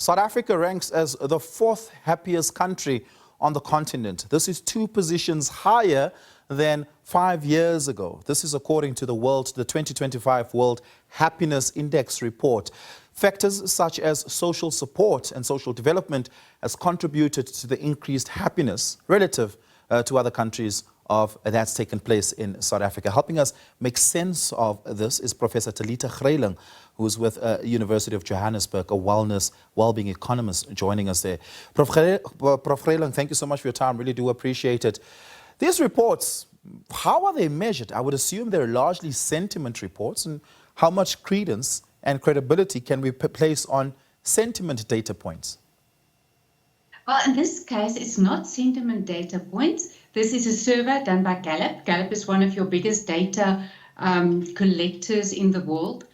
South Africa ranks as the fourth happiest country on the continent. This is 2 positions higher than 5 years ago. This is according to the 2025 World Happiness Index report. Factors such as social support and social development has contributed to the increased happiness relative to other countries that's taken place in South Africa. Helping us make sense of this is Professor Talita, Greyling, who is with University of Johannesburg, a well-being economist, joining us there. Prof. Greyling, thank you so much for your time. Really do appreciate it. These reports, how are they measured? I would assume they're largely sentiment reports. And how much credence and credibility can we place on sentiment data points? Well, in this case, it's not sentiment data points. This is a survey done by Gallup. Gallup is one of your biggest data collectors in the world.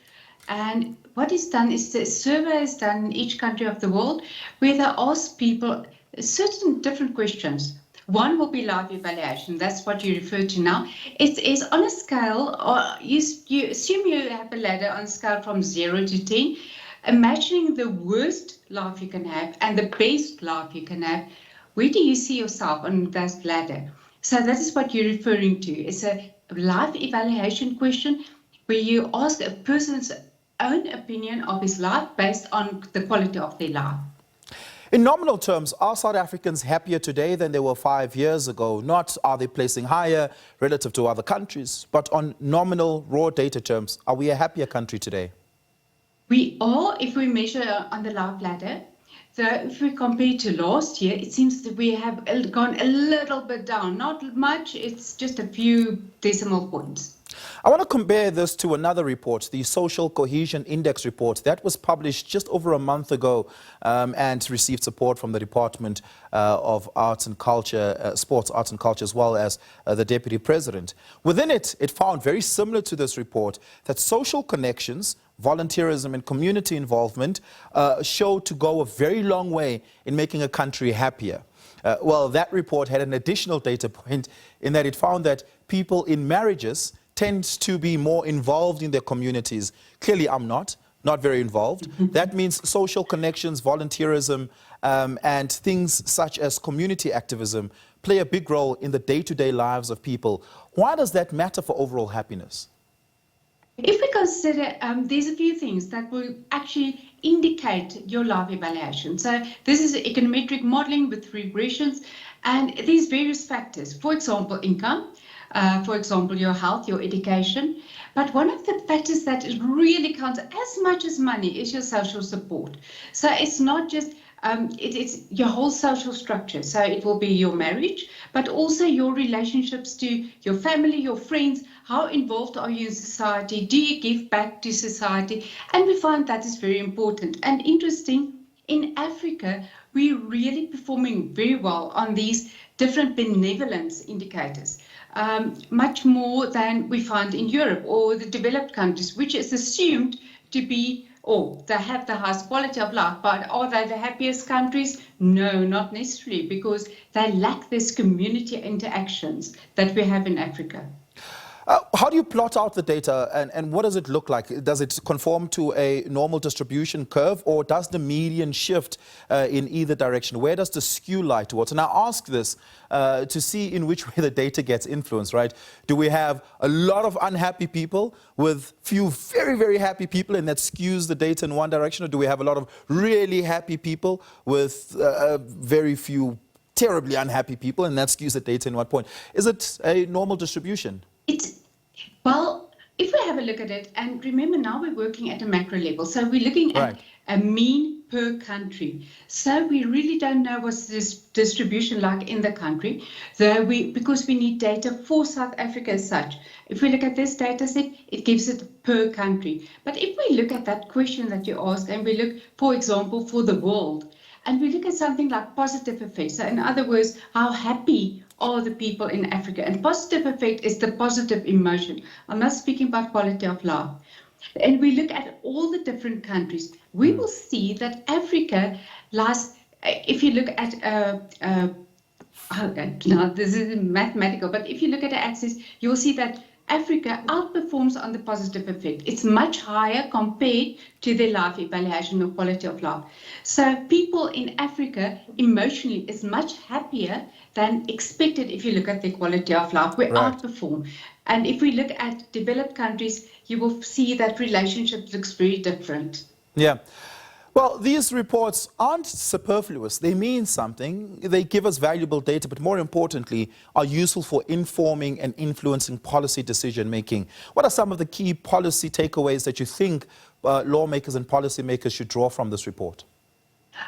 And what is done is the survey is done in each country of the world where they ask people certain different questions. One will be life evaluation. That's what you refer to now. It is on a scale, or you assume you have a ladder on a scale from 0 to 10, imagining the worst life you can have and the best life you can have. Where do you see yourself on that ladder? So that is what you're referring to. It's a life evaluation question where you ask a person's own opinion of his life based on the quality of their life. In nominal terms, are South Africans happier today than they were 5 years ago? Not are they placing higher relative to other countries, but on nominal raw data terms, are we a happier country today? We are, if we measure on the life ladder. So if we compare to last year, it seems that we have gone a little bit down. Not much, it's just a few decimal points. I want to compare this to another report, the Social Cohesion Index report. That was published just over a month ago and received support from the Department of Arts and Culture, Sports, Arts and Culture, as well as the Deputy President. Within it, it found very similar to this report that social connections, volunteerism and community involvement show to go a very long way in making a country happier. Well, that report had an additional data point in that it found that people in marriages tend to be more involved in their communities. Clearly, I'm not very involved. That means social connections, volunteerism, and things such as community activism play a big role in the day-to-day lives of people. Why does that matter for overall happiness? If we consider, there's a few things that will actually indicate your life evaluation. So this is econometric modeling with regressions, and these various factors, for example, income, for example, your health, your education. But one of the factors that really counts as much as money is your social support. So it's not just, it's your whole social structure. So it will be your marriage, but also your relationships to your family, your friends. How involved are you in society? Do you give back to society? And we find that is very important. And interesting, in Africa, we're really performing very well on these different benevolence indicators. Much more than we find in Europe or the developed countries, which is assumed to be, or they have the highest quality of life, but are they the happiest countries? No, not necessarily, because they lack these community interactions that we have in Africa. How do you plot out the data and what does it look like? Does it conform to a normal distribution curve, or does the median shift in either direction? Where does the skew lie towards? And I ask this to see in which way the data gets influenced, right? Do we have a lot of unhappy people with few very, very happy people and that skews the data in one direction? Or do we have a lot of really happy people with very few terribly unhappy people and that skews the data in one point? Is it a normal distribution? Well, if we have a look at it, and remember now we're working at a macro level, so we're looking at a mean per country. So we really don't know what's this distribution like in the country, because we need data for South Africa as such. If we look at this data set, it gives it per country. But if we look at that question that you asked, and we look, for example, for the world, and we look at something like positive effects, so in other words, how happy are the people in Africa? And positive effect is the positive emotion. I'm not speaking about quality of life. And we look at all the different countries, we will see that Africa lies, if you look at, now this is mathematical, but if you look at the axis, you'll see that Africa outperforms on the positive effect. It's much higher compared to their life evaluation or quality of life. So people in Africa emotionally is much happier than expected if you look at their quality of life. We outperform. And if we look at developed countries, you will see that relationship looks very different. Yeah. Well, these reports aren't superfluous. They mean something. They give us valuable data, but more importantly, are useful for informing and influencing policy decision making. What are some of the key policy takeaways that you think lawmakers and policymakers should draw from this report?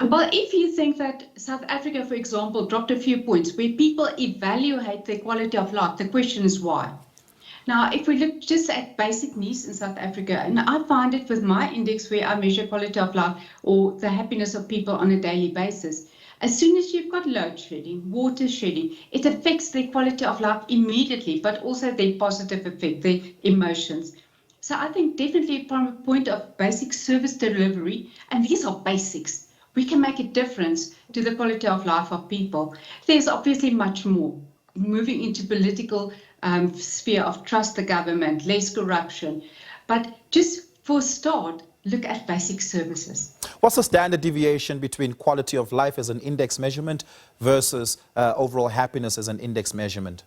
Well, if you think that South Africa, for example, dropped a few points where people evaluate their quality of life, the question is why? Now, if we look just at basic needs in South Africa, and I find it with my index where I measure quality of life or the happiness of people on a daily basis, as soon as you've got load shedding, water shedding, it affects their quality of life immediately, but also their positive effect, their emotions. So I think definitely from a point of basic service delivery, and these are basics, we can make a difference to the quality of life of people. There's obviously much more. Moving into political sphere of trust the government, less corruption. But just for a start, look at basic services. What's the standard deviation between quality of life as an index measurement versus overall happiness as an index measurement?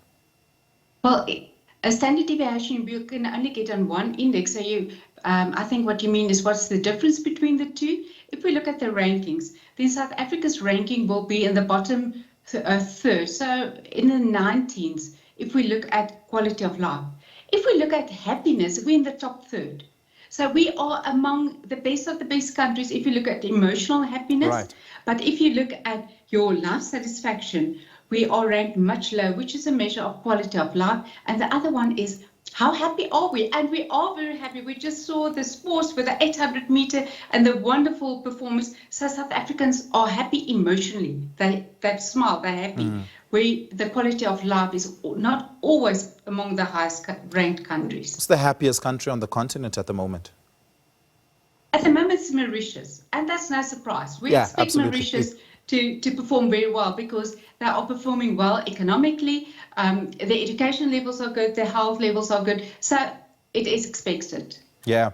Well, a standard deviation you can only get on one index. So I think what you mean is what's the difference between the two? If we look at the rankings, then South Africa's ranking will be in the bottom third, so in the 19s, if we look at quality of life. If we look at happiness, we're in the top third. So we are among the best of the best countries if you look at emotional happiness. Right. But if you look at your life satisfaction, we are ranked much lower, which is a measure of quality of life. And the other one is how happy are we? And we are very happy. We just saw the sports with the 800 meter and the wonderful performance. So South Africans are happy emotionally. They smile, they're happy. The quality of life is not always among the highest ranked countries. What's the happiest country on the continent at the moment? At the moment, it's Mauritius. And that's no surprise. We expect absolutely. Mauritius to perform very well because they are performing well economically. The education levels are good, the health levels are good. So it is expected. Yeah,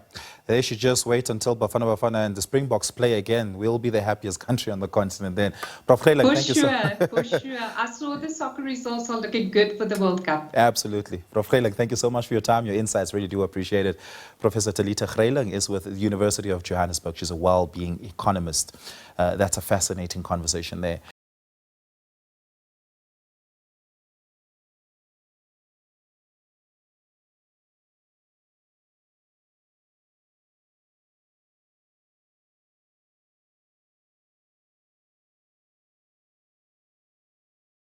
they should just wait until Bafana and the Springboks play again. We'll be the happiest country on the continent then. Prof. Greyling, thank you so For sure. I saw the soccer results are looking good for the World Cup. Absolutely. Prof. Greyling, thank you so much for your time, your insights. Really do appreciate it. Professor Talita Greyling is with the University of Johannesburg. She's a well-being economist. That's a fascinating conversation there.